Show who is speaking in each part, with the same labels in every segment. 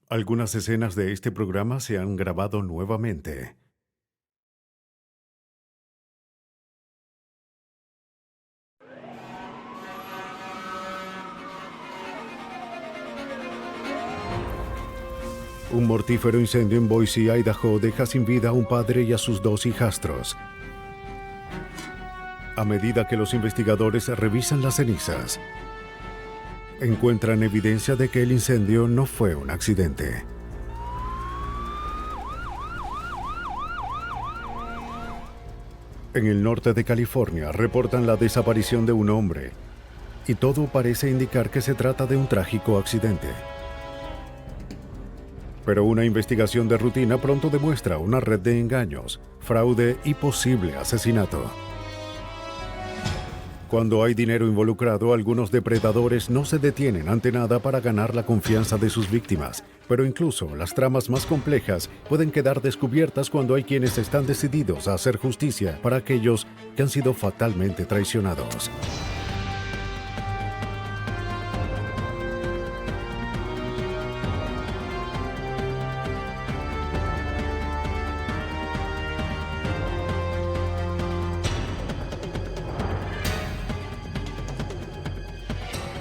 Speaker 1: Algunas escenas de este programa se han grabado nuevamente. Un mortífero incendio en Boise, Idaho, deja sin vida a un padre y a sus dos hijastros. A medida que los investigadores revisan las cenizas, encuentran evidencia de que el incendio no fue un accidente. En el norte de California reportan la desaparición de un hombre, y todo parece indicar que se trata de un trágico accidente. Pero una investigación de rutina pronto demuestra una red de engaños, fraude y posible asesinato. Cuando hay dinero involucrado, algunos depredadores no se detienen ante nada para ganar la confianza de sus víctimas. Pero incluso las tramas más complejas pueden quedar descubiertas cuando hay quienes están decididos a hacer justicia para aquellos que han sido fatalmente traicionados.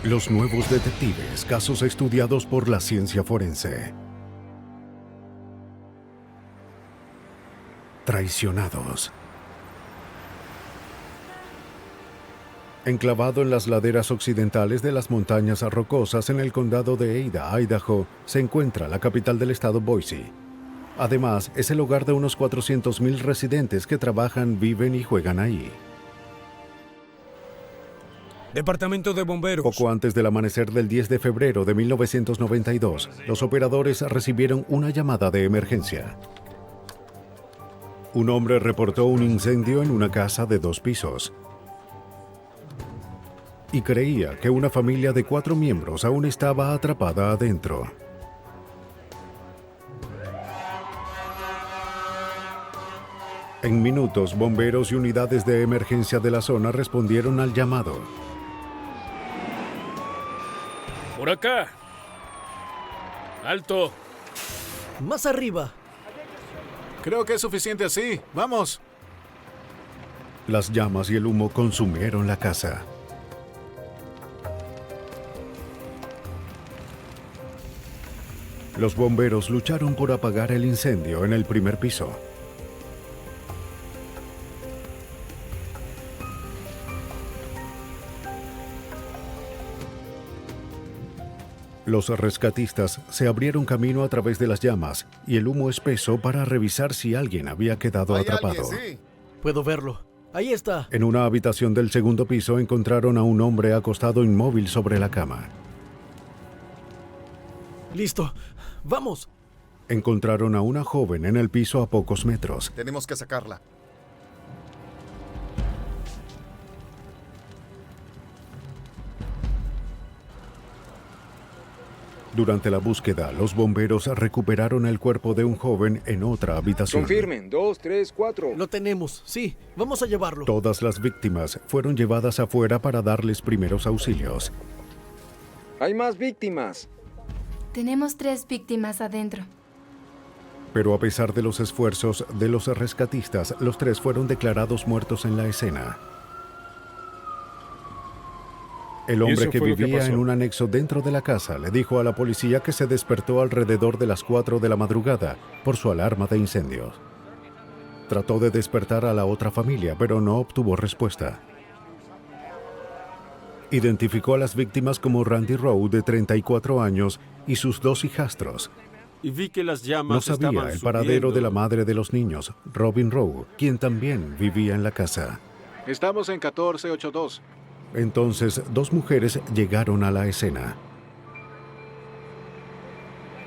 Speaker 1: Los nuevos detectives, casos estudiados por la ciencia forense. Traicionados. Enclavado en las laderas occidentales de las montañas rocosas en el condado de Ada, Idaho, se encuentra la capital del estado, Boise. Además, es el hogar de unos 400,000 residentes que trabajan, viven y juegan ahí.
Speaker 2: Departamento de Bomberos.
Speaker 1: Poco antes del amanecer del 10 de febrero de 1992, los operadores recibieron una llamada de emergencia. Un hombre reportó un incendio en una casa de 2 pisos y creía que una familia de 4 miembros aún estaba atrapada adentro. En minutos, bomberos y unidades de emergencia de la zona respondieron al llamado.
Speaker 2: Por acá. Alto.
Speaker 3: Más arriba.
Speaker 4: Creo que es suficiente así. ¡Vamos!
Speaker 1: Las llamas y el humo consumieron la casa. Los bomberos lucharon por apagar el incendio en el primer piso. Los rescatistas se abrieron camino a través de las llamas y el humo espeso para revisar si alguien había quedado atrapado.
Speaker 4: Sí.
Speaker 3: Puedo verlo. Ahí está.
Speaker 1: En una habitación del segundo piso encontraron a un hombre acostado inmóvil sobre la cama.
Speaker 3: Listo. ¡Vamos!
Speaker 1: Encontraron a una joven en el piso a pocos metros.
Speaker 4: Tenemos que sacarla.
Speaker 1: Durante la búsqueda, los bomberos recuperaron el cuerpo de un joven en otra habitación.
Speaker 5: Confirmen, 2, 3, 4.
Speaker 3: Lo tenemos. Sí, vamos a llevarlo.
Speaker 1: Todas las víctimas fueron llevadas afuera para darles primeros auxilios.
Speaker 5: Hay más víctimas.
Speaker 6: Tenemos 3 víctimas adentro.
Speaker 1: Pero a pesar de los esfuerzos de los rescatistas, los 3 fueron declarados muertos en la escena. El hombre
Speaker 2: eso
Speaker 1: que
Speaker 2: fue lo que
Speaker 1: vivía
Speaker 2: pasó.
Speaker 1: en un anexo dentro de la casa le dijo a la policía que se despertó alrededor de las 4 de la madrugada por su alarma de incendios. Trató de despertar a la otra familia, pero no obtuvo respuesta. Identificó a las víctimas como Randy Rowe, de 34 años, y sus 2 hijastros.
Speaker 7: Y vi que las llamas
Speaker 1: No sabía
Speaker 7: estaban
Speaker 1: el paradero de la
Speaker 7: subiendo.
Speaker 1: madre de los niños, Robin Rowe, quien también vivía en la casa.
Speaker 4: Estamos en 1482.
Speaker 1: Entonces, 2 mujeres llegaron a la escena.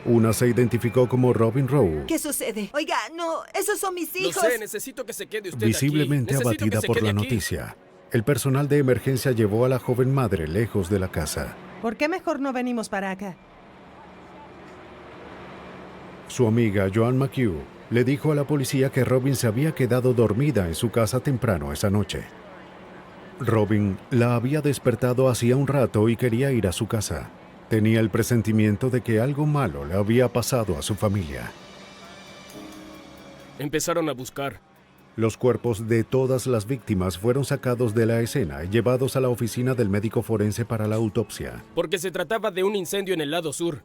Speaker 1: Una se identificó como Robin Rowe,
Speaker 8: ¿Qué sucede? Oiga, no, esos son mis
Speaker 2: No
Speaker 8: hijos.
Speaker 2: sé, necesito que se quede usted
Speaker 1: visiblemente
Speaker 2: aquí. Necesito
Speaker 1: abatida
Speaker 2: que se
Speaker 1: por
Speaker 2: quede
Speaker 1: la
Speaker 2: aquí.
Speaker 1: noticia. El personal de emergencia llevó a la joven madre lejos de la casa.
Speaker 9: ¿Por qué mejor no venimos para acá?
Speaker 1: Su amiga, Joan McHugh, le dijo a la policía que Robin se había quedado dormida en su casa temprano esa noche. Robin la había despertado hacía un rato y quería ir a su casa. Tenía el presentimiento de que algo malo le había pasado a su familia.
Speaker 2: Empezaron a buscar.
Speaker 1: Los cuerpos de todas las víctimas fueron sacados de la escena y llevados a la oficina del médico forense para la autopsia.
Speaker 2: Porque se trataba de un incendio en el lado sur.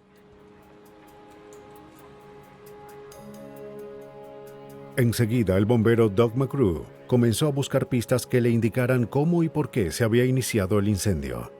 Speaker 1: Enseguida, el bombero Doug McGrew comenzó a buscar pistas que le indicaran cómo y por qué se había iniciado el incendio.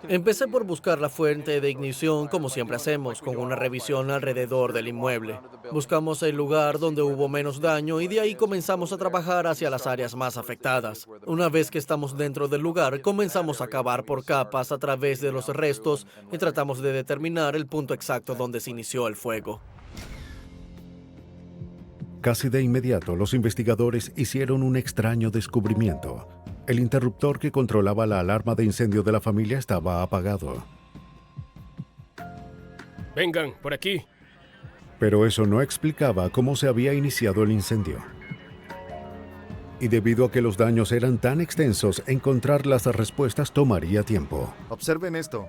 Speaker 3: Empecé por buscar la fuente de ignición, como siempre hacemos, con una revisión alrededor del inmueble. Buscamos el lugar donde hubo menos daño y de ahí comenzamos a trabajar hacia las áreas más afectadas. Una vez que estamos dentro del lugar, comenzamos a cavar por capas a través de los restos y tratamos de determinar el punto exacto donde se inició el fuego.
Speaker 1: Casi de inmediato, los investigadores hicieron un extraño descubrimiento. El interruptor que controlaba la alarma de incendio de la familia estaba apagado.
Speaker 2: Vengan, por aquí.
Speaker 1: Pero eso no explicaba cómo se había iniciado el incendio. Y debido a que los daños eran tan extensos, encontrar las respuestas tomaría tiempo.
Speaker 7: Observen esto.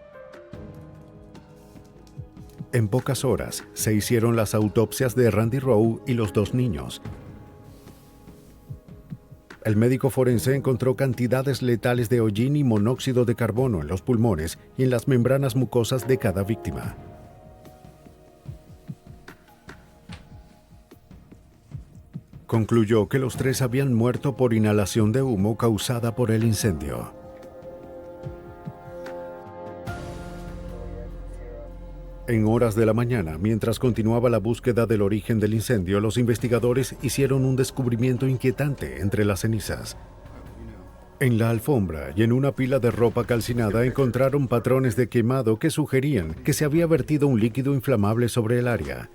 Speaker 1: En pocas horas, se hicieron las autopsias de Randy Rowe y los 2 niños. El médico forense encontró cantidades letales de hollín y monóxido de carbono en los pulmones y en las membranas mucosas de cada víctima. Concluyó que los 3 habían muerto por inhalación de humo causada por el incendio. En horas de la mañana, mientras continuaba la búsqueda del origen del incendio, los investigadores hicieron un descubrimiento inquietante entre las cenizas. En la alfombra y en una pila de ropa calcinada encontraron patrones de quemado que sugerían que se había vertido un líquido inflamable sobre el área.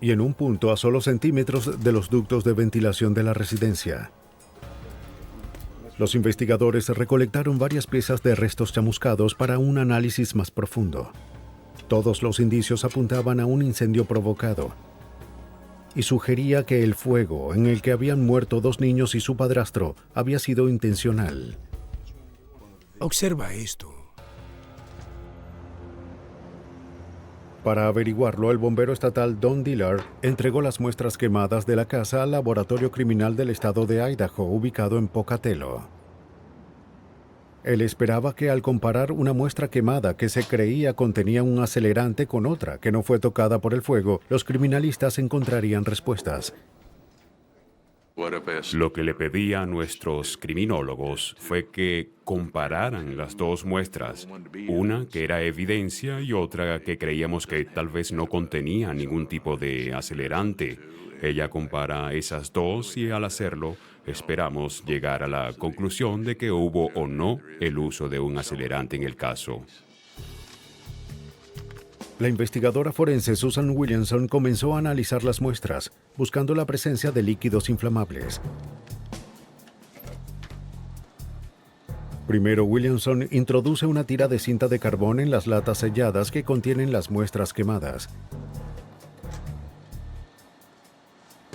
Speaker 1: Y en un punto a solo centímetros de los ductos de ventilación de la residencia. Los investigadores recolectaron varias piezas de restos chamuscados para un análisis más profundo. Todos los indicios apuntaban a un incendio provocado y sugería que el fuego en el que habían muerto 2 niños y su padrastro había sido intencional.
Speaker 2: Observa esto.
Speaker 1: Para averiguarlo, el bombero estatal Don Dillard entregó las muestras quemadas de la casa al laboratorio criminal del estado de Idaho, ubicado en Pocatello. Él esperaba que al comparar una muestra quemada que se creía contenía un acelerante con otra que no fue tocada por el fuego, los criminalistas encontrarían respuestas.
Speaker 10: Lo que le pedí a nuestros criminólogos fue que compararan las 2 muestras, una que era evidencia y otra que creíamos que tal vez no contenía ningún tipo de acelerante. Ella compara esas 2 y al hacerlo esperamos llegar a la conclusión de que hubo o no el uso de un acelerante en el caso.
Speaker 1: La investigadora forense Susan Williamson comenzó a analizar las muestras, buscando la presencia de líquidos inflamables. Primero, Williamson introduce una tira de cinta de carbón en las latas selladas que contienen las muestras quemadas.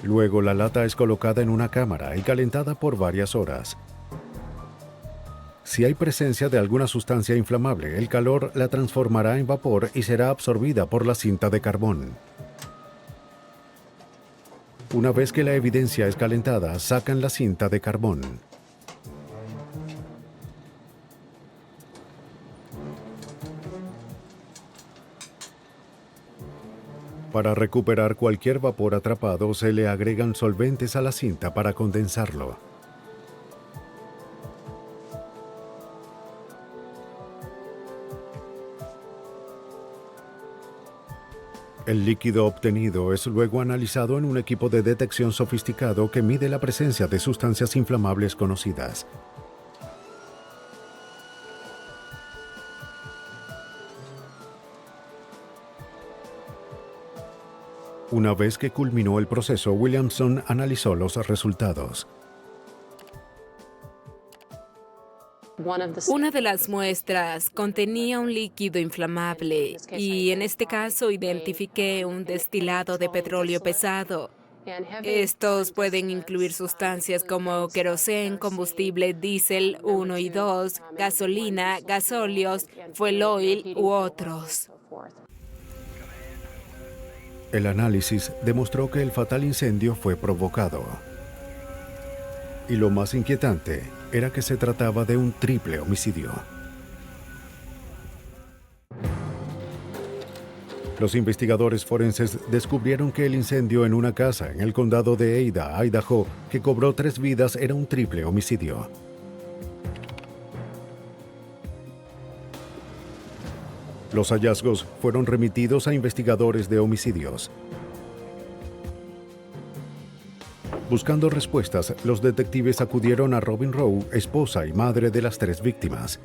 Speaker 1: Luego, la lata es colocada en una cámara y calentada por varias horas. Si hay presencia de alguna sustancia inflamable, el calor la transformará en vapor y será absorbida por la cinta de carbón. Una vez que la evidencia es calentada, sacan la cinta de carbón. Para recuperar cualquier vapor atrapado, se le agregan solventes a la cinta para condensarlo. El líquido obtenido es luego analizado en un equipo de detección sofisticado que mide la presencia de sustancias inflamables conocidas. Una vez que culminó el proceso, Williamson analizó los resultados.
Speaker 11: Una de las muestras contenía un líquido inflamable y en este caso identifiqué un destilado de petróleo pesado. Estos pueden incluir sustancias como querosén, combustible diésel 1 y 2, gasolina, gasóleos, fuel oil u otros.
Speaker 1: El análisis demostró que el fatal incendio fue provocado. Y lo más inquietante era que se trataba de un triple homicidio. Los investigadores forenses descubrieron que el incendio en una casa en el condado de Ada, Idaho, que cobró 3 vidas, era un triple homicidio. Los hallazgos fueron remitidos a investigadores de homicidios. Buscando respuestas, los detectives acudieron a Robin Rowe, esposa y madre de las 3 víctimas.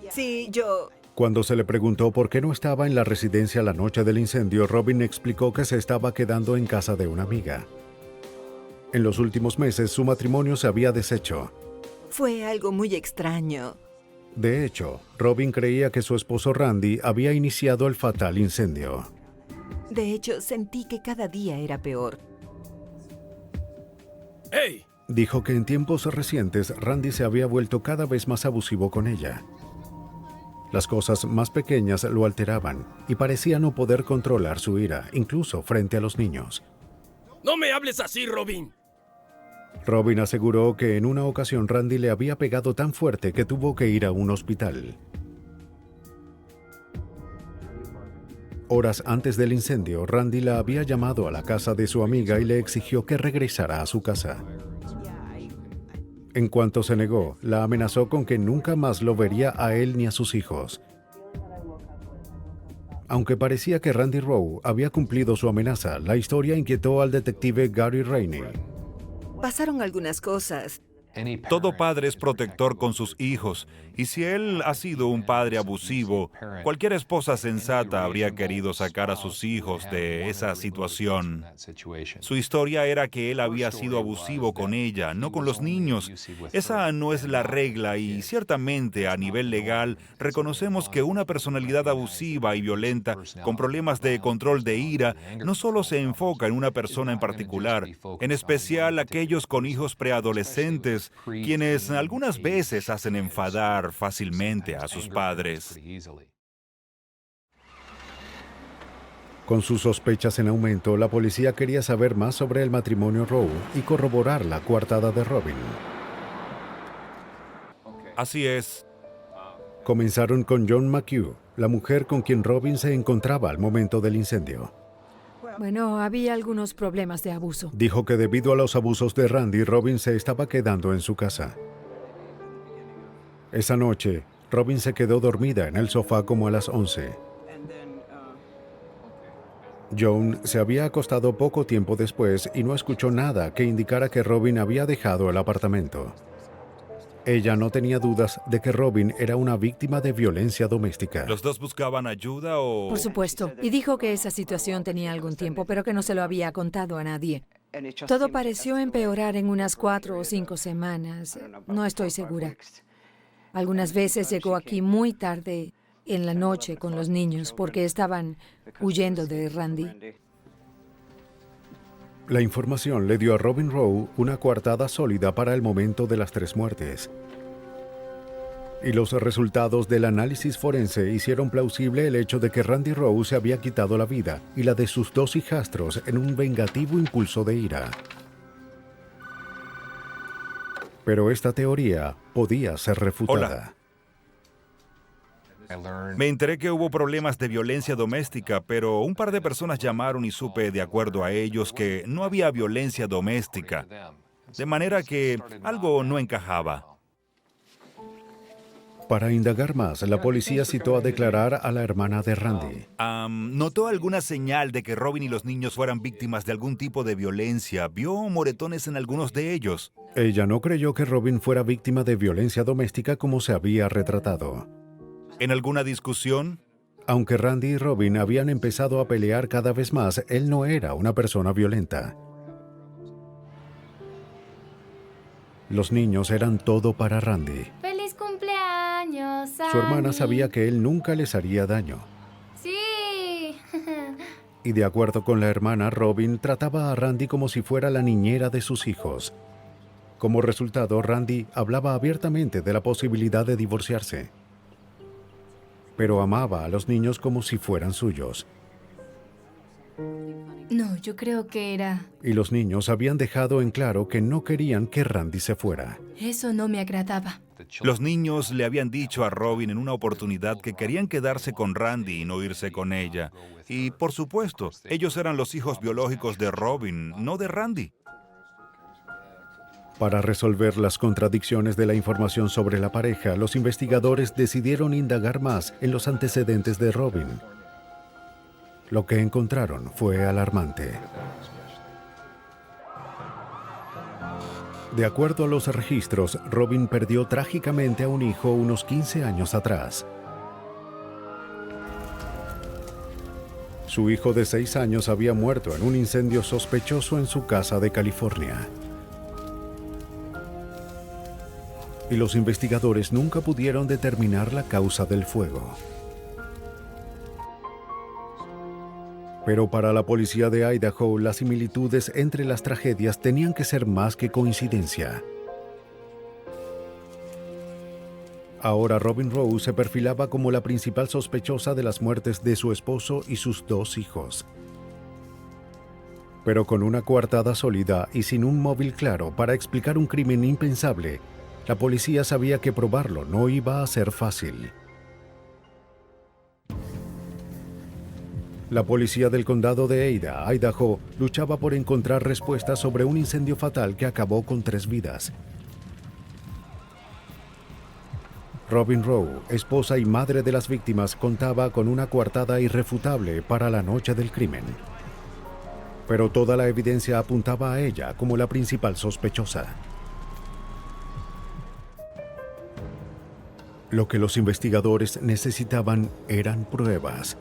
Speaker 8: Sí, yo...
Speaker 1: Cuando se le preguntó por qué no estaba en la residencia la noche del incendio, Robin explicó que se estaba quedando en casa de una amiga. En los últimos meses, su matrimonio se había deshecho.
Speaker 8: Fue algo muy extraño.
Speaker 1: De hecho, Robin creía que su esposo Randy había iniciado el fatal incendio.
Speaker 8: De hecho, sentí que cada día era peor.
Speaker 2: ¡Hey!
Speaker 1: Dijo que en tiempos recientes Randy se había vuelto cada vez más abusivo con ella. Las cosas más pequeñas lo alteraban y parecía no poder controlar su ira, incluso frente a los niños.
Speaker 2: ¡No me hables así, Robin!
Speaker 1: Robin aseguró que en una ocasión Randy le había pegado tan fuerte que tuvo que ir a un hospital. Horas antes del incendio, Randy la había llamado a la casa de su amiga y le exigió que regresara a su casa. En cuanto se negó, la amenazó con que nunca más lo vería a él ni a sus hijos. Aunque parecía que Randy Rowe había cumplido su amenaza, la historia inquietó al detective Gary Rainey.
Speaker 8: Pasaron algunas cosas.
Speaker 7: Todo padre es protector con sus hijos, y si él ha sido un padre abusivo, cualquier esposa sensata habría querido sacar a sus hijos de esa situación. Su historia era que él había sido abusivo con ella, no con los niños. Esa no es la regla y ciertamente a nivel legal reconocemos que una personalidad abusiva y violenta con problemas de control de ira no solo se enfoca en una persona en particular, en especial aquellos con hijos preadolescentes, quienes algunas veces hacen enfadar fácilmente a sus padres.
Speaker 1: Con sus sospechas en aumento, la policía quería saber más sobre el matrimonio Rowe y corroborar la coartada de Robin.
Speaker 7: Así es.
Speaker 1: Comenzaron con John McHugh, la mujer con quien Robin se encontraba al momento del incendio.
Speaker 12: Bueno, había algunos problemas de abuso.
Speaker 1: Dijo que debido a los abusos de Randy, Robin se estaba quedando en su casa. Esa noche, Robin se quedó dormida en el sofá como a las 11. John se había acostado poco tiempo después y no escuchó nada que indicara que Robin había dejado el apartamento. Ella no tenía dudas de que Robin era una víctima de violencia doméstica.
Speaker 7: ¿Los dos buscaban ayuda o...?
Speaker 12: Por supuesto, y dijo que esa situación tenía algún tiempo, pero que no se lo había contado a nadie. Todo pareció empeorar en unas 4 o 5 semanas. No estoy segura. Algunas veces llegó aquí muy tarde en la noche con los niños porque estaban huyendo de Randy.
Speaker 1: La información le dio a Robin Rowe una coartada sólida para el momento de las 3 muertes. Y los resultados del análisis forense hicieron plausible el hecho de que Randy Rowe se había quitado la vida y la de sus 2 hijastros en un vengativo impulso de ira. Pero esta teoría podía ser refutada.
Speaker 7: Hola. Me enteré que hubo problemas de violencia doméstica, pero un par de personas llamaron y supe, de acuerdo a ellos, que no había violencia doméstica. De manera que algo no encajaba.
Speaker 1: Para indagar más, la policía citó a declarar a la hermana de Randy.
Speaker 7: ¿Notó alguna señal de que Robin y los niños fueran víctimas de algún tipo de violencia? ¿Vio moretones en algunos de ellos?
Speaker 1: Ella no creyó que Robin fuera víctima de violencia doméstica como se había retratado.
Speaker 7: ¿En alguna discusión?
Speaker 1: Aunque Randy y Robin habían empezado a pelear cada vez más, él no era una persona violenta. Los niños eran todo para Randy.
Speaker 6: ¡Feliz cumpleaños, Annie!
Speaker 1: Su hermana sabía que él nunca les haría daño.
Speaker 6: ¡Sí!
Speaker 1: Y de acuerdo con la hermana, Robin trataba a Randy como si fuera la niñera de sus hijos. Como resultado, Randy hablaba abiertamente de la posibilidad de divorciarse. Pero amaba a los niños como si fueran suyos.
Speaker 6: No, yo creo que era...
Speaker 1: Y los niños habían dejado en claro que no querían que Randy se fuera.
Speaker 6: Eso no me agradaba.
Speaker 7: Los niños le habían dicho a Robin en una oportunidad que querían quedarse con Randy y no irse con ella. Y, por supuesto, ellos eran los hijos biológicos de Robin, no de Randy.
Speaker 1: Para resolver las contradicciones de la información sobre la pareja, los investigadores decidieron indagar más en los antecedentes de Robin. Lo que encontraron fue alarmante. De acuerdo a los registros, Robin perdió trágicamente a un hijo unos 15 años atrás. Su hijo de 6 años había muerto en un incendio sospechoso en su casa de California. Y los investigadores nunca pudieron determinar la causa del fuego. Pero para la policía de Idaho, las similitudes entre las tragedias tenían que ser más que coincidencia. Ahora Robin Rowe se perfilaba como la principal sospechosa de las muertes de su esposo y sus 2 hijos. Pero con una coartada sólida y sin un móvil claro para explicar un crimen impensable, la policía sabía que probarlo no iba a ser fácil. La policía del condado de Ada, Idaho, luchaba por encontrar respuestas sobre un incendio fatal que acabó con 3 vidas. Robin Rowe, esposa y madre de las víctimas, contaba con una coartada irrefutable para la noche del crimen. Pero toda la evidencia apuntaba a ella como la principal sospechosa. Lo que los investigadores necesitaban eran pruebas.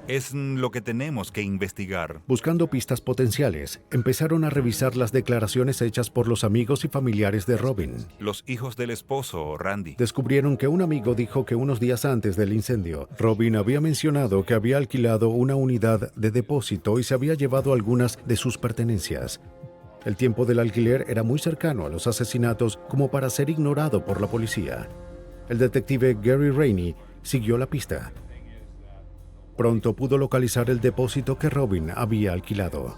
Speaker 7: Es lo que tenemos que investigar.
Speaker 1: Buscando pistas potenciales, empezaron a revisar las declaraciones hechas por los amigos y familiares de Robin.
Speaker 7: Los hijos del esposo, Randy.
Speaker 1: Descubrieron que un amigo dijo que unos días antes del incendio, Robin había mencionado que había alquilado una unidad de depósito y se había llevado algunas de sus pertenencias. El tiempo del alquiler era muy cercano a los asesinatos como para ser ignorado por la policía. El detective Gary Rainey siguió la pista. Pronto pudo localizar el depósito que Robin había alquilado.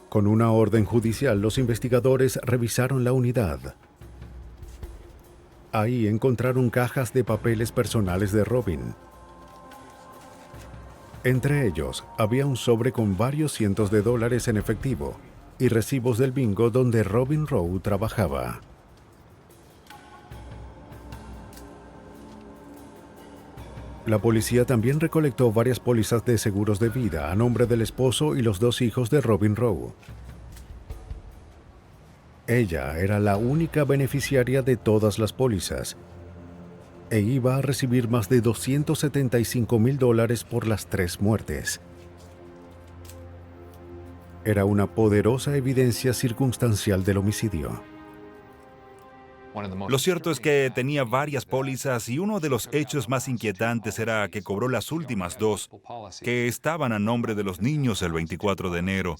Speaker 1: Con una orden judicial, los investigadores revisaron la unidad. Ahí encontraron cajas de papeles personales de Robin. Entre ellos, había un sobre con varios cientos de dólares en efectivo y recibos del bingo donde Robin Rowe trabajaba. La policía también recolectó varias pólizas de seguros de vida a nombre del esposo y los 2 hijos de Robin Rowe. Ella era la única beneficiaria de todas las pólizas e iba a recibir más de $275,000 por las 3 muertes. Era una poderosa evidencia circunstancial del homicidio.
Speaker 7: Lo cierto es que tenía varias pólizas y uno de los hechos más inquietantes era que cobró las últimas 2, que estaban a nombre de los niños el 24 de enero.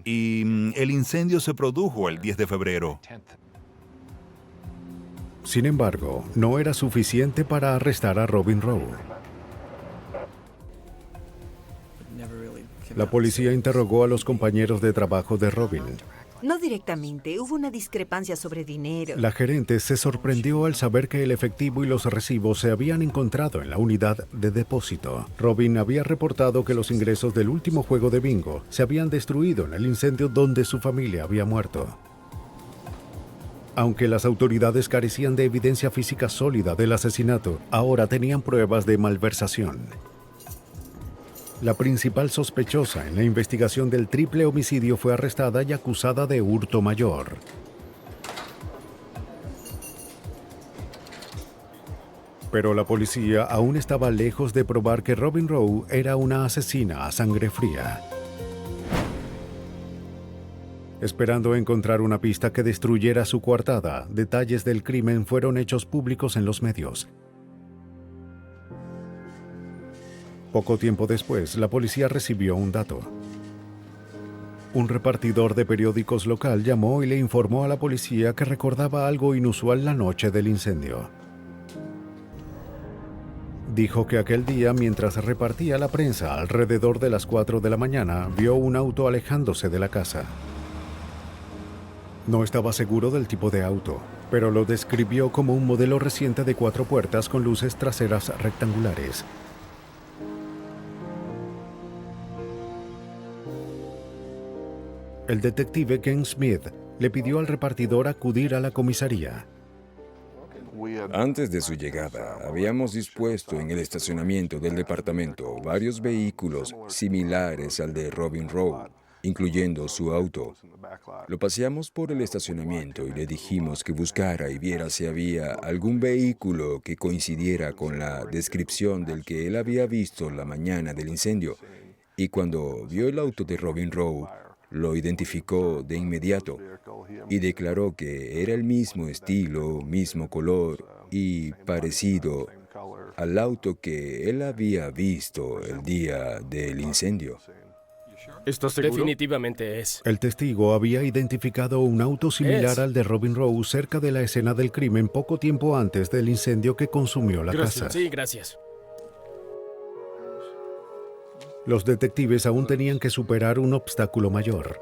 Speaker 7: Y el incendio se produjo el 10 de febrero.
Speaker 1: Sin embargo, no era suficiente para arrestar a Robin Rowe. La policía interrogó a los compañeros de trabajo de Robin.
Speaker 8: No directamente, hubo una discrepancia sobre dinero.
Speaker 1: La gerente se sorprendió al saber que el efectivo y los recibos se habían encontrado en la unidad de depósito. Robin había reportado que los ingresos del último juego de bingo se habían destruido en el incendio donde su familia había muerto. Aunque las autoridades carecían de evidencia física sólida del asesinato, ahora tenían pruebas de malversación. La principal sospechosa en la investigación del triple homicidio fue arrestada y acusada de hurto mayor. Pero la policía aún estaba lejos de probar que Robin Rowe era una asesina a sangre fría. Esperando encontrar una pista que destruyera su coartada, detalles del crimen fueron hechos públicos en los medios. Poco tiempo después, la policía recibió un dato. Un repartidor de periódicos local llamó y le informó a la policía que recordaba algo inusual la noche del incendio. Dijo que aquel día, mientras repartía la prensa alrededor de las 4 de la mañana, vio un auto alejándose de la casa. No estaba seguro del tipo de auto, pero lo describió como un modelo reciente de 4 puertas con luces traseras rectangulares. El detective Ken Smith le pidió al repartidor acudir a la comisaría.
Speaker 5: Antes de su llegada, habíamos dispuesto en el estacionamiento del departamento varios vehículos similares al de Robin Rowe, incluyendo su auto. Lo paseamos por el estacionamiento y le dijimos que buscara y viera si había algún vehículo que coincidiera con la descripción del que él había visto la mañana del incendio. Y cuando vio el auto de Robin Rowe, lo identificó de inmediato y declaró que era el mismo estilo, mismo color y parecido al auto que él había visto el día del incendio.
Speaker 2: ¿Estás seguro? Definitivamente es.
Speaker 1: El testigo había identificado un auto similar al de Robin Rowe cerca de la escena del crimen poco tiempo antes del incendio que consumió la casa.
Speaker 2: Sí, gracias.
Speaker 1: Los detectives aún tenían que superar un obstáculo mayor.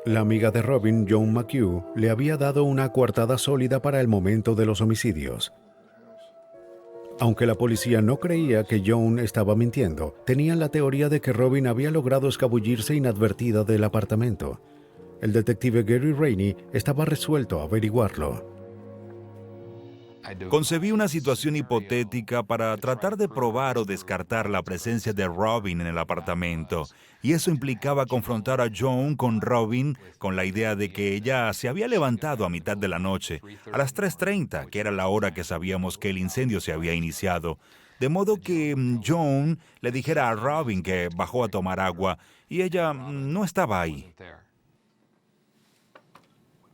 Speaker 1: La amiga de Robin, Joan McHugh, le había dado una coartada sólida para el momento de los homicidios. Aunque la policía no creía que Joan estaba mintiendo, tenían la teoría de que Robin había logrado escabullirse inadvertida del apartamento. El detective Gary Rainey estaba resuelto a averiguarlo.
Speaker 7: Concebí una situación hipotética para tratar de probar o descartar la presencia de Robin en el apartamento, y eso implicaba confrontar a Joan con Robin con la idea de que ella se había levantado a mitad de la noche, a las 3:30, que era la hora que sabíamos que el incendio se había iniciado, de modo que Joan le dijera a Robin que bajó a tomar agua y ella no estaba ahí.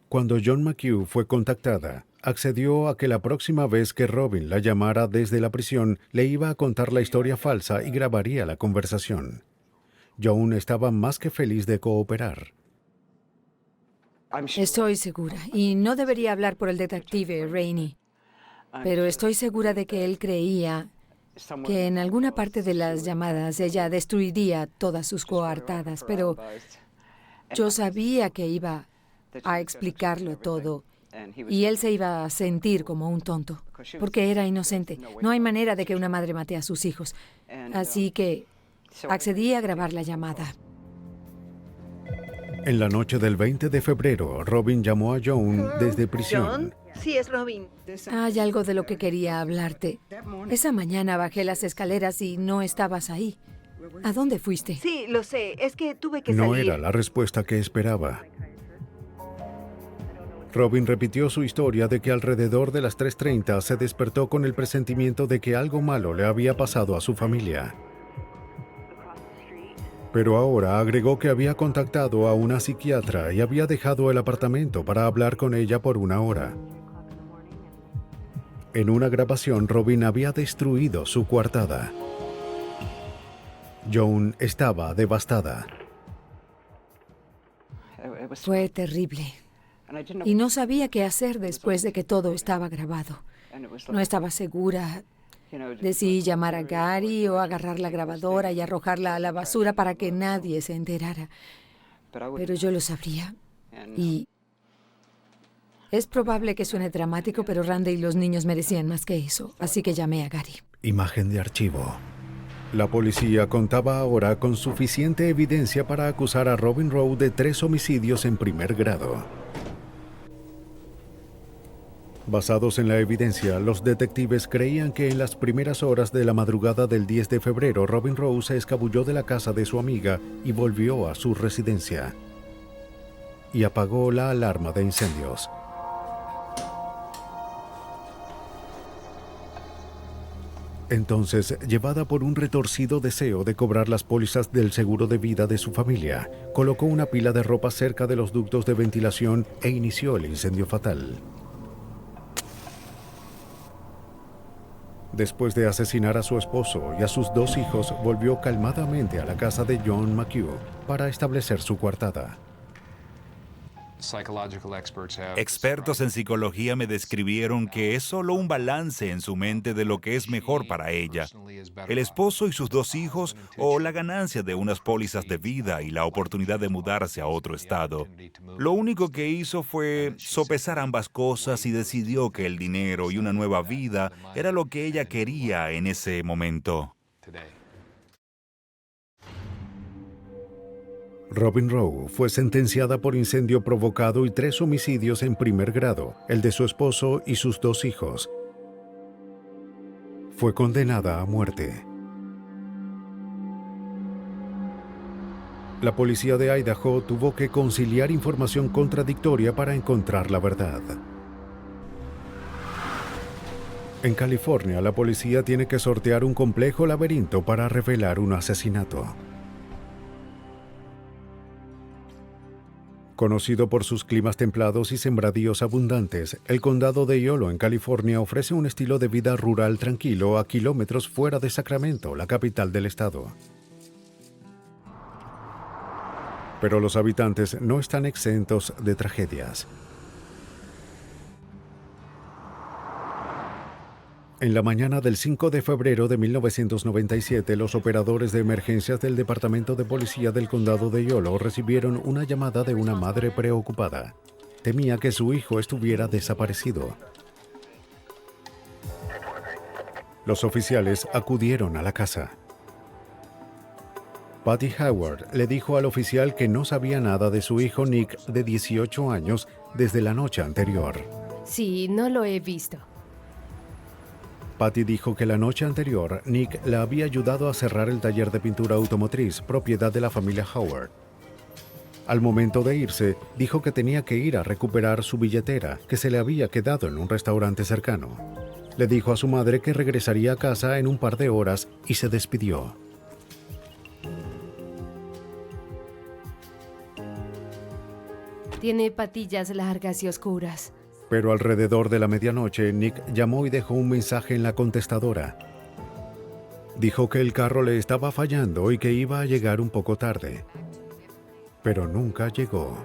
Speaker 1: Cuando Joan McHugh fue contactada, accedió a que la próxima vez que Robin la llamara desde la prisión, le iba a contar la historia falsa y grabaría la conversación. Joan estaba más que feliz de cooperar.
Speaker 12: Estoy segura, y no debería hablar por el detective Rainey, pero estoy segura de que él creía que en alguna parte de las llamadas ella destruiría todas sus coartadas, pero yo sabía que iba a explicarlo todo. Y él se iba a sentir como un tonto, porque era inocente. No hay manera de que una madre mate a sus hijos. Así que accedí a grabar la llamada.
Speaker 1: En la noche del 20 de febrero, Robin llamó a Joan desde prisión.
Speaker 9: ¿John? Sí, es Robin.
Speaker 12: Hay algo de lo que quería hablarte. Esa mañana bajé las escaleras y no estabas ahí. ¿A dónde fuiste?
Speaker 9: Sí, lo sé. Es que tuve que
Speaker 1: salir. No
Speaker 9: salir.
Speaker 1: era la respuesta que esperaba. Robin repitió su historia de que alrededor de las 3:30 se despertó con el presentimiento de que algo malo le había pasado a su familia. Pero ahora agregó que había contactado a una psiquiatra y había dejado el apartamento para hablar con ella por 1 hora. En una grabación, Robin había destruido su coartada. Joan estaba devastada.
Speaker 12: Fue terrible. Y no sabía qué hacer después de que todo estaba grabado. No estaba segura de si llamar a Gary o agarrar la grabadora y arrojarla a la basura para que nadie se enterara. Pero yo lo sabría. Y es probable que suene dramático, pero Randy y los niños merecían más que eso. Así que llamé a Gary.
Speaker 1: Imagen de archivo. La policía contaba ahora con suficiente evidencia para acusar a Robin Rowe de 3 homicidios en primer grado. Basados en la evidencia, los detectives creían que en las primeras horas de la madrugada del 10 de febrero, Robin Rowe se escabulló de la casa de su amiga y volvió a su residencia. Y apagó la alarma de incendios. Entonces, llevada por un retorcido deseo de cobrar las pólizas del seguro de vida de su familia, colocó una pila de ropa cerca de los ductos de ventilación e inició el incendio fatal. Después de asesinar a su esposo y a sus 2 hijos, volvió calmadamente a la casa de John McHugh para establecer su coartada.
Speaker 7: Expertos en psicología me describieron que es solo un balance en su mente de lo que es mejor para ella. El esposo y sus 2 hijos o la ganancia de unas pólizas de vida y la oportunidad de mudarse a otro estado. Lo único que hizo fue sopesar ambas cosas y decidió que el dinero y una nueva vida era lo que ella quería en ese momento.
Speaker 1: Robin Rowe fue sentenciada por incendio provocado y 3 homicidios en primer grado, el de su esposo y sus 2 hijos. Fue condenada a muerte. La policía de Idaho tuvo que conciliar información contradictoria para encontrar la verdad. En California, la policía tiene que sortear un complejo laberinto para revelar un asesinato. Conocido por sus climas templados y sembradíos abundantes, el condado de Yolo, en California, ofrece un estilo de vida rural tranquilo a kilómetros fuera de Sacramento, la capital del estado. Pero los habitantes no están exentos de tragedias. En la mañana del 5 de febrero de 1997, los operadores de emergencias del Departamento de Policía del Condado de Yolo recibieron una llamada de una madre preocupada. Temía que su hijo estuviera desaparecido. Los oficiales acudieron a la casa. Patty Howard le dijo al oficial que no sabía nada de su hijo Nick, de 18 años, desde la noche anterior.
Speaker 13: Sí, no lo he visto.
Speaker 1: Patty dijo que la noche anterior, Nick la había ayudado a cerrar el taller de pintura automotriz, propiedad de la familia Howard. Al momento de irse, dijo que tenía que ir a recuperar su billetera, que se le había quedado en un restaurante cercano. Le dijo a su madre que regresaría a casa en un par de horas y se despidió.
Speaker 13: Tiene patillas largas y oscuras.
Speaker 1: Pero alrededor de la medianoche, Nick llamó y dejó un mensaje en la contestadora. Dijo que el carro le estaba fallando y que iba a llegar un poco tarde. Pero nunca llegó.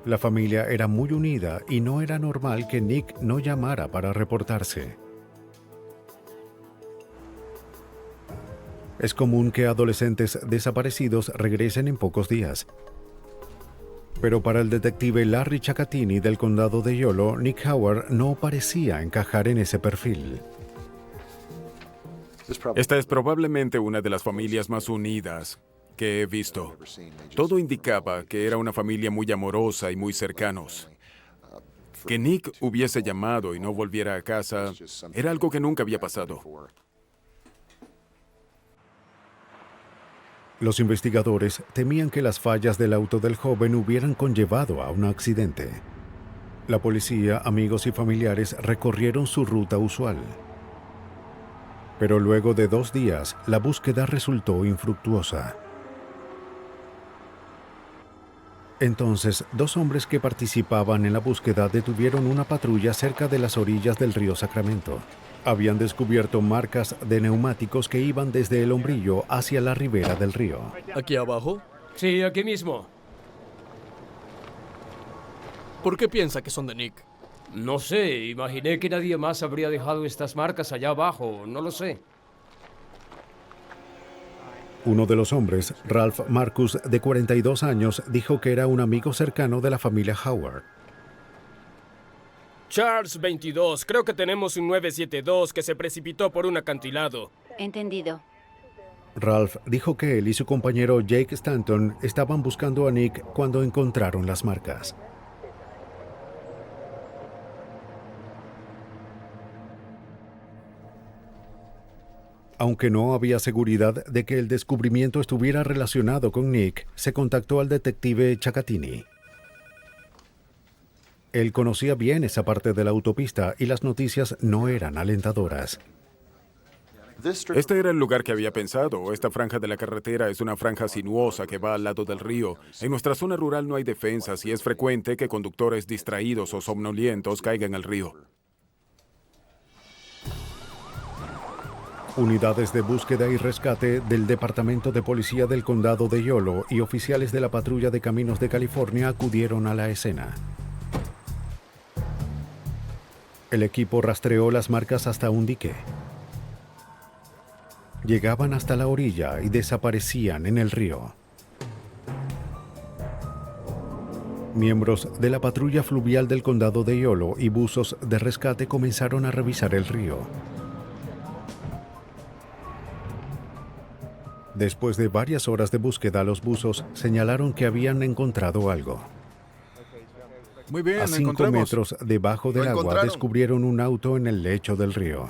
Speaker 1: La familia era muy unida y no era normal que Nick no llamara para reportarse. Es común que adolescentes desaparecidos regresen en pocos días. Pero para el detective Larry Ciaccattini del condado de Yolo, Nick Howard no parecía encajar en ese perfil.
Speaker 14: Esta es probablemente una de las familias más unidas que he visto. Todo indicaba que era una familia muy amorosa y muy cercanos. Que Nick hubiese llamado y no volviera a casa era algo que nunca había pasado.
Speaker 1: Los investigadores temían que las fallas del auto del joven hubieran conllevado a un accidente. La policía, amigos y familiares recorrieron su ruta usual. Pero luego de 2 días, la búsqueda resultó infructuosa. Entonces, 2 hombres que participaban en la búsqueda detuvieron una patrulla cerca de las orillas del río Sacramento. Habían descubierto marcas de neumáticos que iban desde el hombrillo hacia la ribera del río.
Speaker 3: ¿Aquí abajo?
Speaker 2: Sí, aquí mismo.
Speaker 3: ¿Por qué piensa que son de Nick?
Speaker 2: No sé, imaginé que nadie más habría dejado estas marcas allá abajo, no lo sé.
Speaker 1: Uno de los hombres, Ralph Marcus, de 42 años, dijo que era un amigo cercano de la familia Howard.
Speaker 2: Charles 22, creo que tenemos un 972 que se precipitó por un acantilado.
Speaker 15: Entendido.
Speaker 1: Ralph dijo que él y su compañero Jake Stanton estaban buscando a Nick cuando encontraron las marcas. Aunque no había seguridad de que el descubrimiento estuviera relacionado con Nick, se contactó al detective Ciaccattini. Él conocía bien esa parte de la autopista y las noticias no eran alentadoras.
Speaker 14: Este era el lugar que había pensado. Esta franja de la carretera es una franja sinuosa que va al lado del río. En nuestra zona rural no hay defensas y es frecuente que conductores distraídos o somnolientos caigan al río.
Speaker 1: Unidades de búsqueda y rescate del Departamento de Policía del Condado de Yolo y oficiales de la Patrulla de Caminos de California acudieron a la escena. El equipo rastreó las marcas hasta un dique. Llegaban hasta la orilla y desaparecían en el río. Miembros de la patrulla fluvial del condado de Yolo y buzos de rescate comenzaron a revisar el río. Después de varias horas de búsqueda, los buzos señalaron que habían encontrado algo.
Speaker 4: Muy bien,
Speaker 1: A 5
Speaker 4: encontramos.
Speaker 1: metros debajo del agua
Speaker 4: encontraron.
Speaker 1: descubrieron un auto en el lecho del río.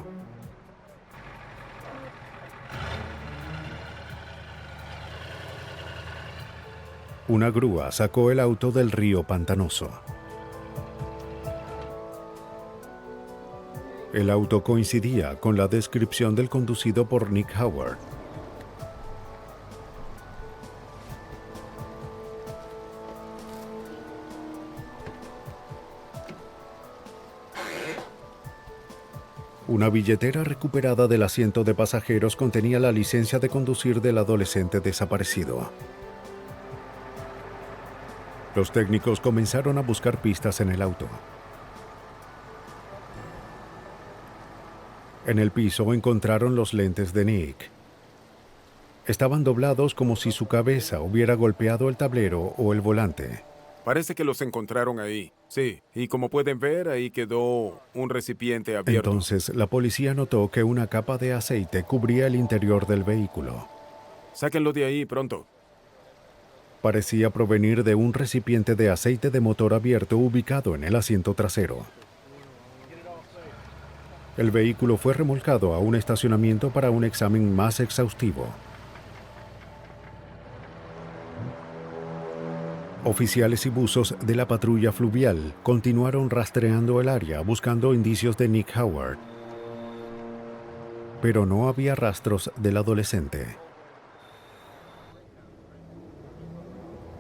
Speaker 1: Una grúa sacó el auto del río pantanoso. El auto coincidía con la descripción del conducido por Nick Howard. Una billetera recuperada del asiento de pasajeros contenía la licencia de conducir del adolescente desaparecido. Los técnicos comenzaron a buscar pistas en el auto. En el piso encontraron los lentes de Nick. Estaban doblados como si su cabeza hubiera golpeado el tablero o el volante.
Speaker 14: Parece que los encontraron ahí. Sí, y como pueden ver, ahí quedó un recipiente abierto.
Speaker 1: Entonces, la policía notó que una capa de aceite cubría el interior del vehículo.
Speaker 14: Sáquenlo de ahí pronto.
Speaker 1: Parecía provenir de un recipiente de aceite de motor abierto ubicado en el asiento trasero. El vehículo fue remolcado a un estacionamiento para un examen más exhaustivo. Oficiales y buzos de la patrulla fluvial continuaron rastreando el área buscando indicios de Nick Howard. Pero no había rastros del adolescente.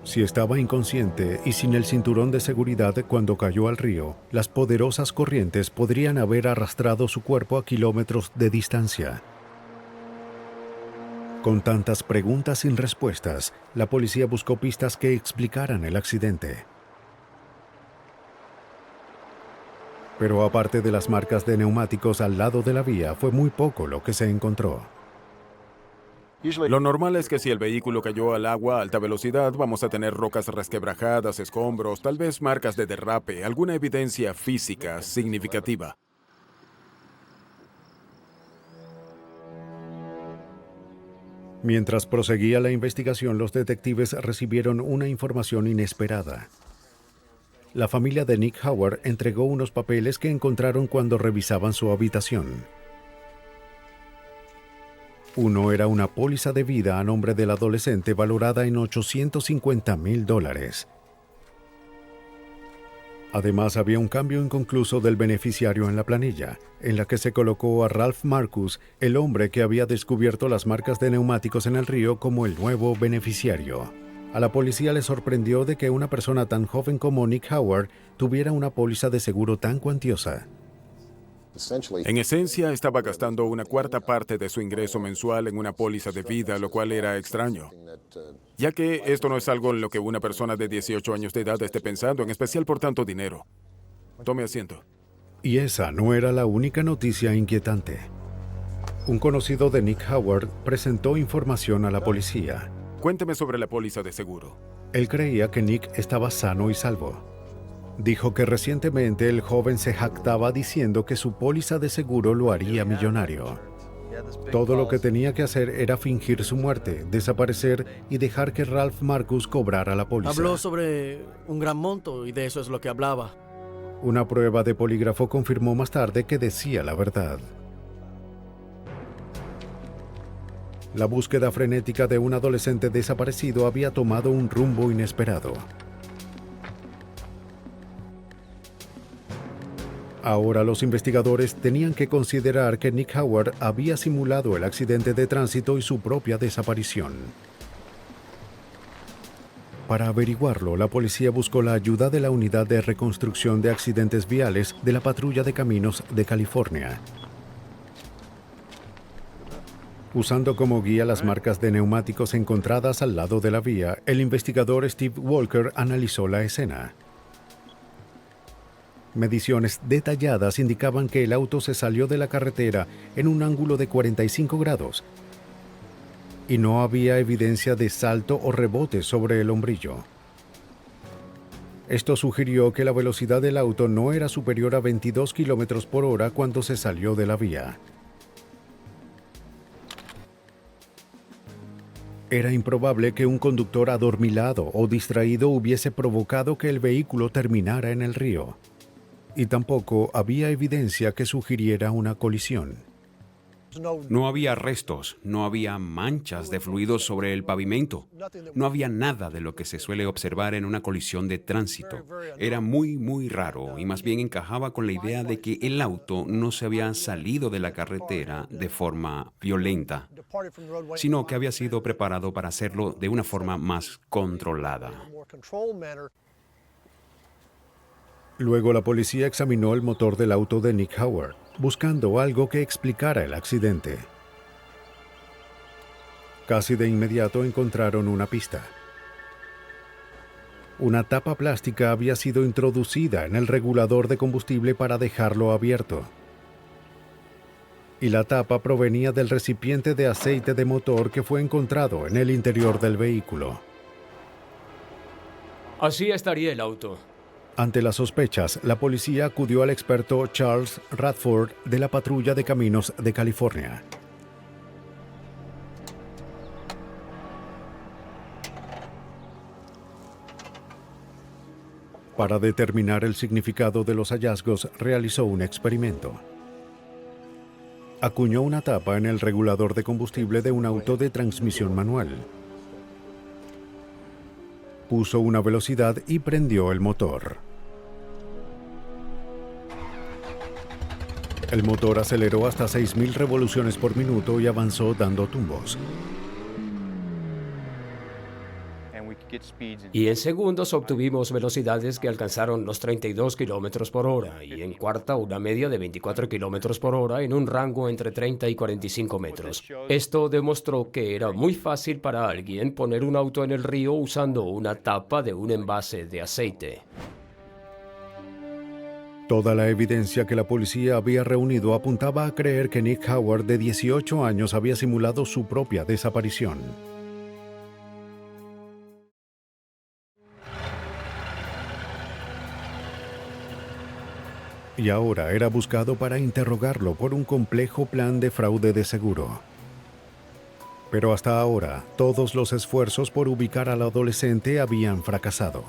Speaker 1: Si estaba inconsciente y sin el cinturón de seguridad cuando cayó al río, las poderosas corrientes podrían haber arrastrado su cuerpo a kilómetros de distancia. Con tantas preguntas sin respuestas, la policía buscó pistas que explicaran el accidente. Pero aparte de las marcas de neumáticos al lado de la vía, fue muy poco lo que se encontró.
Speaker 14: Lo normal es que si el vehículo cayó al agua a alta velocidad, vamos a tener rocas resquebrajadas, escombros, tal vez marcas de derrape, alguna evidencia física significativa.
Speaker 1: Mientras proseguía la investigación, los detectives recibieron una información inesperada. La familia de Nick Howard entregó unos papeles que encontraron cuando revisaban su habitación. Uno era una póliza de vida a nombre del adolescente valorada en $850,000. Además, había un cambio inconcluso del beneficiario en la planilla, en la que se colocó a Ralph Marcus, el hombre que había descubierto las marcas de neumáticos en el río, como el nuevo beneficiario. A la policía le sorprendió de que una persona tan joven como Nick Howard tuviera una póliza de seguro tan cuantiosa.
Speaker 14: En esencia, estaba gastando una cuarta parte de su ingreso mensual en una póliza de vida, lo cual era extraño, ya que esto no es algo en lo que una persona de 18 años de edad esté pensando, en especial por tanto dinero. Tome asiento.
Speaker 1: Y esa no era la única noticia inquietante. Un conocido de Nick Howard presentó información a la policía.
Speaker 14: Cuénteme sobre la póliza de seguro.
Speaker 1: Él creía que Nick estaba sano y salvo. Dijo que recientemente el joven se jactaba diciendo que su póliza de seguro lo haría millonario. Todo lo que tenía que hacer era fingir su muerte, desaparecer y dejar que Ralph Marcus cobrara la póliza.
Speaker 3: Habló sobre un gran monto y de eso es lo que hablaba.
Speaker 1: Una prueba de polígrafo confirmó más tarde que decía la verdad. La búsqueda frenética de un adolescente desaparecido había tomado un rumbo inesperado. Ahora los investigadores tenían que considerar que Nick Howard había simulado el accidente de tránsito y su propia desaparición. Para averiguarlo, la policía buscó la ayuda de la Unidad de Reconstrucción de Accidentes Viales de la Patrulla de Caminos de California. Usando como guía las marcas de neumáticos encontradas al lado de la vía, el investigador Steve Walker analizó la escena. Mediciones detalladas indicaban que el auto se salió de la carretera en un ángulo de 45 grados y no había evidencia de salto o rebote sobre el hombrillo. Esto sugirió que la velocidad del auto no era superior a 22 kilómetros por hora cuando se salió de la vía. Era improbable que un conductor adormilado o distraído hubiese provocado que el vehículo terminara en el río. Y tampoco había evidencia que sugiriera una colisión.
Speaker 10: No había restos, no había manchas de fluidos sobre el pavimento. No había nada de lo que se suele observar en una colisión de tránsito. Era muy raro y más bien encajaba con la idea de que el auto no se había salido de la carretera de forma violenta, sino que había sido preparado para hacerlo de una forma más controlada.
Speaker 1: Luego la policía examinó el motor del auto de Nick Howard, buscando algo que explicara el accidente. Casi de inmediato encontraron una pista. Una tapa plástica había sido introducida en el regulador de combustible para dejarlo abierto. Y la tapa provenía del recipiente de aceite de motor que fue encontrado en el interior del vehículo.
Speaker 2: Así estaría el auto.
Speaker 1: Ante las sospechas, la policía acudió al experto Charles Radford de la Patrulla de Caminos de California. Para determinar el significado de los hallazgos, realizó un experimento. Acuñó una tapa en el regulador de combustible de un auto de transmisión manual. Puso una velocidad y prendió el motor. El motor aceleró hasta 6.000 revoluciones por minuto y avanzó dando tumbos.
Speaker 2: Y en segundos obtuvimos velocidades que alcanzaron los 32 kilómetros por hora y en cuarta una media de 24 kilómetros por hora en un rango entre 30 y 45 metros. Esto demostró que era muy fácil para alguien poner un auto en el río usando una tapa de un envase de aceite.
Speaker 1: Toda la evidencia que la policía había reunido apuntaba a creer que Nick Howard, de 18 años, había simulado su propia desaparición. Y ahora era buscado para interrogarlo por un complejo plan de fraude de seguro. Pero hasta ahora, todos los esfuerzos por ubicar al adolescente habían fracasado.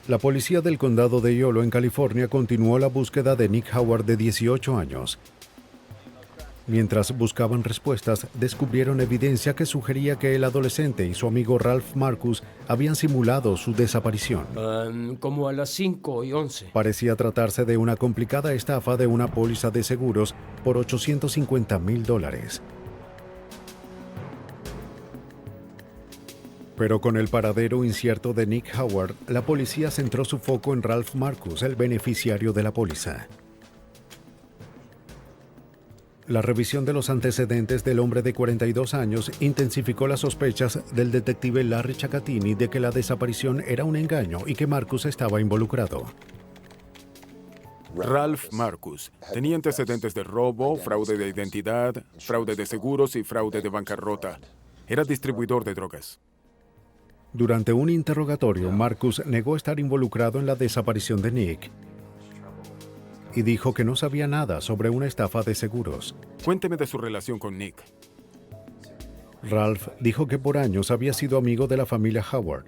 Speaker 1: La policía del condado de Yolo, en California, continuó la búsqueda de Nick Howard, de 18 años. Mientras buscaban respuestas, descubrieron evidencia que sugería que el adolescente y su amigo Ralph Marcus habían simulado su desaparición.
Speaker 2: Como a las 5:11.
Speaker 1: Parecía tratarse de una complicada estafa de una póliza de seguros por $850,000. Pero con el paradero incierto de Nick Howard, la policía centró su foco en Ralph Marcus, el beneficiario de la póliza. La revisión de los antecedentes del hombre de 42 años intensificó las sospechas del detective Larry Ciacatini de que la desaparición era un engaño y que Marcus estaba involucrado.
Speaker 14: Ralph Marcus tenía antecedentes de robo, fraude de identidad, fraude de seguros y fraude de bancarrota. Era distribuidor de drogas.
Speaker 1: Durante un interrogatorio, Marcus negó estar involucrado en la desaparición de Nick y dijo que no sabía nada sobre una estafa de seguros.
Speaker 14: Cuénteme de su relación con Nick.
Speaker 1: Ralph dijo que por años había sido amigo de la familia Howard,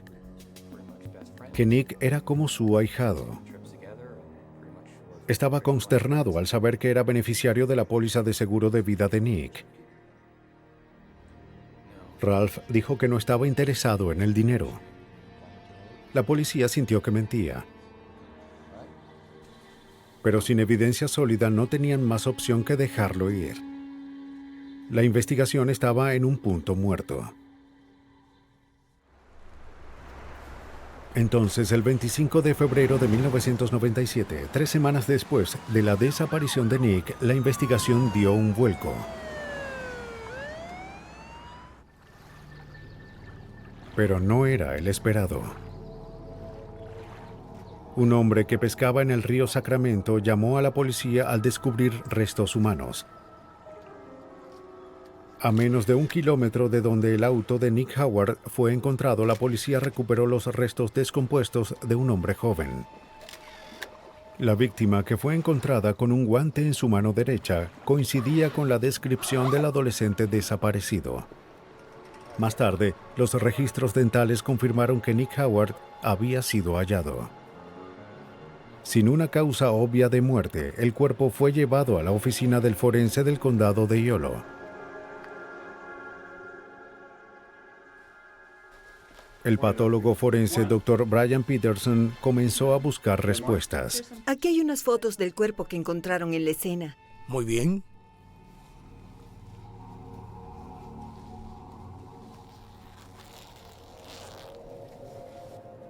Speaker 1: que Nick era como su ahijado. Estaba consternado al saber que era beneficiario de la póliza de seguro de vida de Nick. Ralph dijo que no estaba interesado en el dinero. La policía sintió que mentía. Pero sin evidencia sólida no tenían más opción que dejarlo ir. La investigación estaba en un punto muerto. Entonces, el 25 de febrero de 1997, 3 semanas después de la desaparición de Nick, la investigación dio un vuelco. Pero no era el esperado. Un hombre que pescaba en el río Sacramento llamó a la policía al descubrir restos humanos. A menos de 1 kilómetro de donde el auto de Nick Howard fue encontrado, la policía recuperó los restos descompuestos de un hombre joven. La víctima, que fue encontrada con un guante en su mano derecha, coincidía con la descripción del adolescente desaparecido. Más tarde, los registros dentales confirmaron que Nick Howard había sido hallado. Sin una causa obvia de muerte, el cuerpo fue llevado a la oficina del forense del condado de Yolo. El patólogo forense Dr. Brian Peterson comenzó a buscar respuestas.
Speaker 8: Aquí hay unas fotos del cuerpo que encontraron en la escena.
Speaker 15: Muy bien.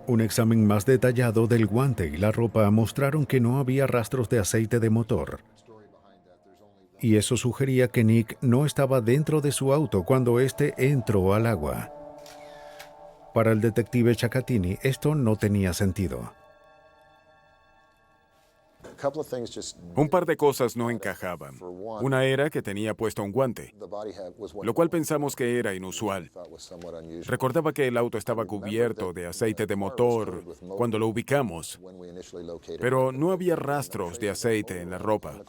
Speaker 1: Un examen más detallado del guante y la ropa mostraron que no había rastros de aceite de motor. Y eso sugería que Nick no estaba dentro de su auto cuando éste entró al agua. Para el detective Ciaccattini, esto no tenía sentido.
Speaker 14: Un par de cosas no encajaban. Una era que tenía puesto un guante, lo cual pensamos que era inusual. Recordaba que el auto estaba cubierto de aceite de motor cuando lo ubicamos, pero no había rastros de aceite en la ropa.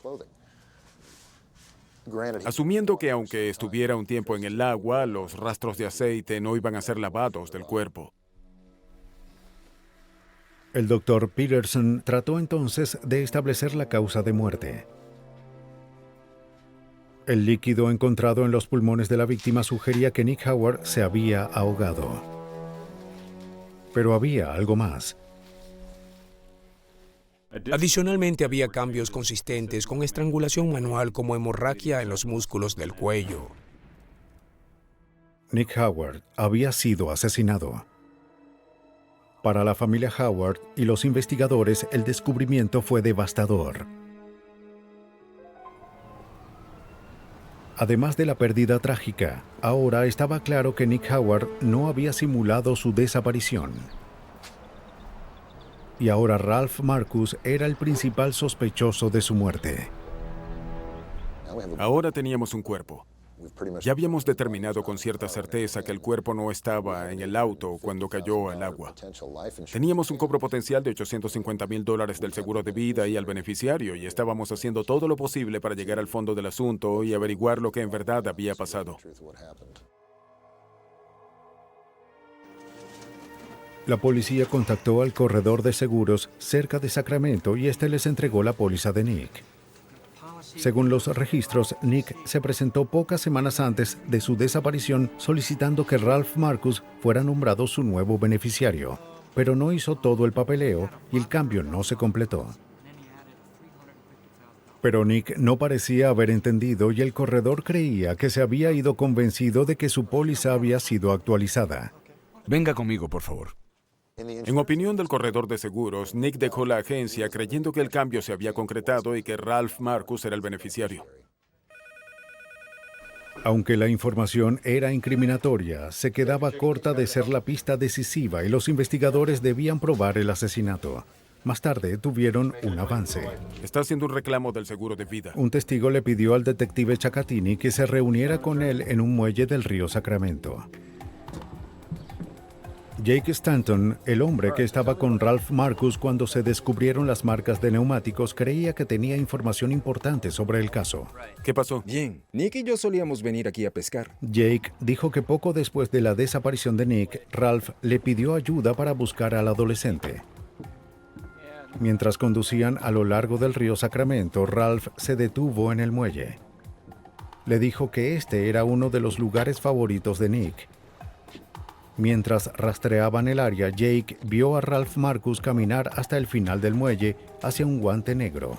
Speaker 14: Asumiendo que aunque estuviera un tiempo en el agua, los rastros de aceite no iban a ser lavados del cuerpo.
Speaker 1: El doctor Peterson trató entonces de establecer la causa de muerte. El líquido encontrado en los pulmones de la víctima sugería que Nick Howard se había ahogado. Pero había algo más.
Speaker 15: Adicionalmente, había cambios consistentes con estrangulación manual como hemorragia en los músculos del cuello.
Speaker 1: Nick Howard había sido asesinado. Para la familia Howard y los investigadores, el descubrimiento fue devastador. Además de la pérdida trágica, ahora estaba claro que Nick Howard no había simulado su desaparición. Y ahora Ralph Marcus era el principal sospechoso de su muerte.
Speaker 14: Ahora teníamos un cuerpo. Ya habíamos determinado con cierta certeza que el cuerpo no estaba en el auto cuando cayó al agua. Teníamos un cobro potencial de $850,000 del seguro de vida y al beneficiario, y estábamos haciendo todo lo posible para llegar al fondo del asunto y averiguar lo que en verdad había pasado.
Speaker 1: La policía contactó al corredor de seguros cerca de Sacramento y este les entregó la póliza de Nick. Según los registros, Nick se presentó pocas semanas antes de su desaparición solicitando que Ralph Marcus fuera nombrado su nuevo beneficiario, pero no hizo todo el papeleo y el cambio no se completó. Pero Nick no parecía haber entendido y el corredor creía que se había ido convencido de que su póliza había sido actualizada.
Speaker 16: Venga conmigo, por favor.
Speaker 14: En opinión del corredor de seguros, Nick dejó la agencia creyendo que el cambio se había concretado y que Ralph Marcus era el beneficiario.
Speaker 1: Aunque la información era incriminatoria, se quedaba corta de ser la pista decisiva y los investigadores debían probar el asesinato. Más tarde tuvieron un avance.
Speaker 14: Está haciendo un reclamo del seguro de vida.
Speaker 1: Un testigo le pidió al detective Ciaccattini que se reuniera con él en un muelle del río Sacramento. Jake Stanton, el hombre que estaba con Ralph Marcus cuando se descubrieron las marcas de neumáticos, creía que tenía información importante sobre el caso.
Speaker 14: ¿Qué pasó?
Speaker 5: Bien, Nick y yo solíamos venir aquí a pescar.
Speaker 1: Jake dijo que poco después de la desaparición de Nick, Ralph le pidió ayuda para buscar al adolescente. Mientras conducían a lo largo del río Sacramento, Ralph se detuvo en el muelle. Le dijo que este era uno de los lugares favoritos de Nick. Mientras rastreaban el área, Jake vio a Ralph Marcus caminar hasta el final del muelle hacia un guante negro.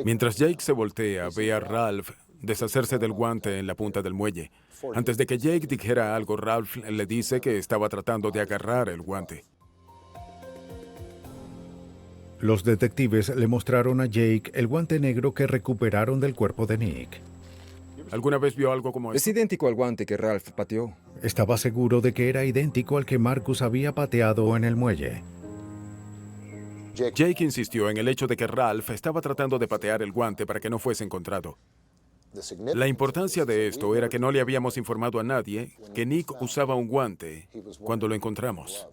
Speaker 14: Mientras Jake se voltea, ve a Ralph deshacerse del guante en la punta del muelle. Antes de que Jake dijera algo, Ralph le dice que estaba tratando de agarrar el guante.
Speaker 1: Los detectives le mostraron a Jake el guante negro que recuperaron del cuerpo de Nick.
Speaker 14: ¿Alguna vez vio algo como
Speaker 5: Es idéntico al guante que Ralph pateó.
Speaker 1: Estaba seguro de que era idéntico al que Marcus había pateado en el muelle.
Speaker 14: Jake insistió en el hecho de que Ralph estaba tratando de patear el guante para que no fuese encontrado. La importancia de esto era que no le habíamos informado a nadie que Nick usaba un guante cuando lo encontramos.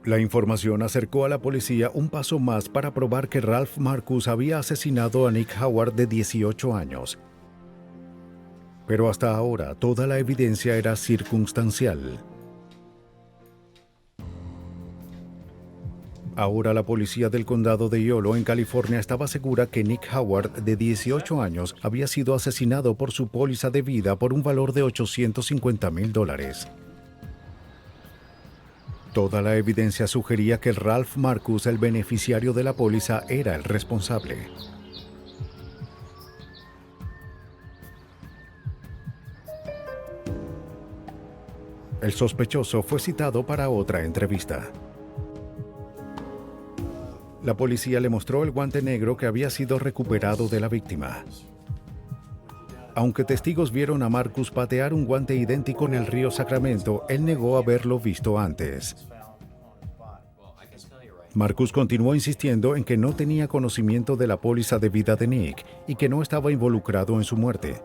Speaker 1: La información acercó a la policía un paso más para probar que Ralph Marcus había asesinado a Nick Howard de 18 años. Pero hasta ahora toda la evidencia era circunstancial. Ahora la policía del condado de Yolo, en California, estaba segura que Nick Howard, de 18 años, había sido asesinado por su póliza de vida por un valor de $850,000. Toda la evidencia sugería que Ralph Marcus, el beneficiario de la póliza, era el responsable. El sospechoso fue citado para otra entrevista. La policía le mostró el guante negro que había sido recuperado de la víctima. Aunque testigos vieron a Marcus patear un guante idéntico en el río Sacramento, él negó haberlo visto antes. Marcus continuó insistiendo en que no tenía conocimiento de la póliza de vida de Nick y que no estaba involucrado en su muerte.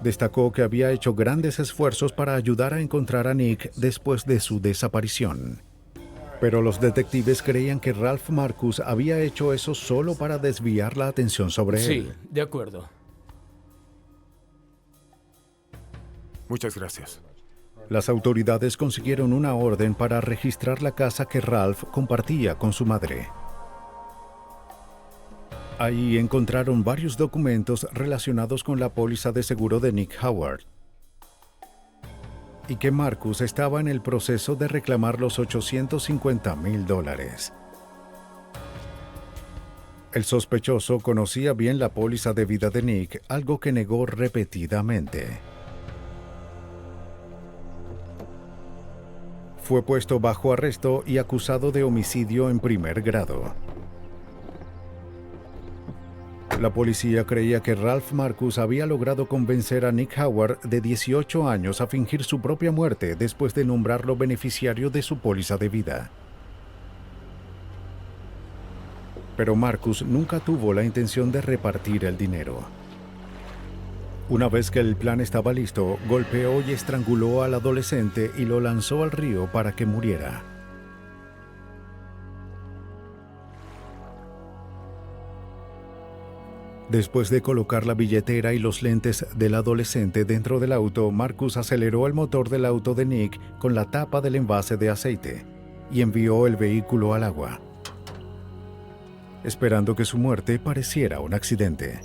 Speaker 1: Destacó que había hecho grandes esfuerzos para ayudar a encontrar a Nick después de su desaparición. Pero los detectives creían que Ralph Marcus había hecho eso solo para desviar la atención sobre él.
Speaker 2: Sí, de acuerdo.
Speaker 14: Muchas gracias.
Speaker 1: Las autoridades consiguieron una orden para registrar la casa que Ralph compartía con su madre. Ahí encontraron varios documentos relacionados con la póliza de seguro de Nick Howard y que Marcus estaba en el proceso de reclamar los $850,000. El sospechoso conocía bien la póliza de vida de Nick, algo que negó repetidamente. Fue puesto bajo arresto y acusado de homicidio en primer grado. La policía creía que Ralph Marcus había logrado convencer a Nick Howard, de 18 años, a fingir su propia muerte después de nombrarlo beneficiario de su póliza de vida. Pero Marcus nunca tuvo la intención de repartir el dinero. Una vez que el plan estaba listo, golpeó y estranguló al adolescente y lo lanzó al río para que muriera. Después de colocar la billetera y los lentes del adolescente dentro del auto, Marcus aceleró el motor del auto de Nick con la tapa del envase de aceite y envió el vehículo al agua, esperando que su muerte pareciera un accidente.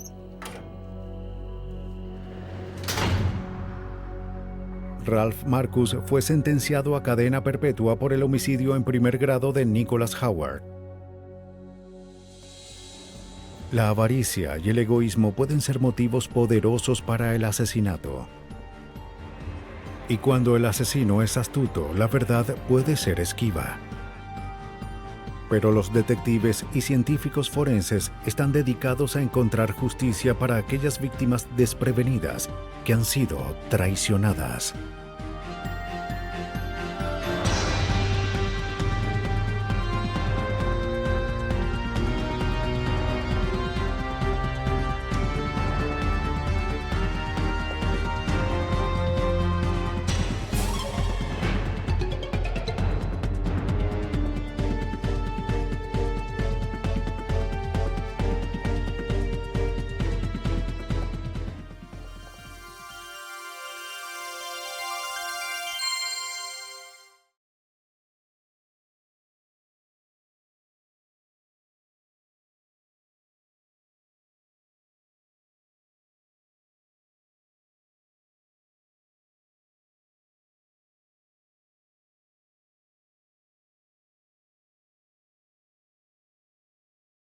Speaker 1: Ralph Marcus fue sentenciado a cadena perpetua por el homicidio en primer grado de Nicholas Howard. La avaricia y el egoísmo pueden ser motivos poderosos para el asesinato. Y cuando el asesino es astuto, la verdad puede ser esquiva. Pero los detectives y científicos forenses están dedicados a encontrar justicia para aquellas víctimas desprevenidas que han sido traicionadas.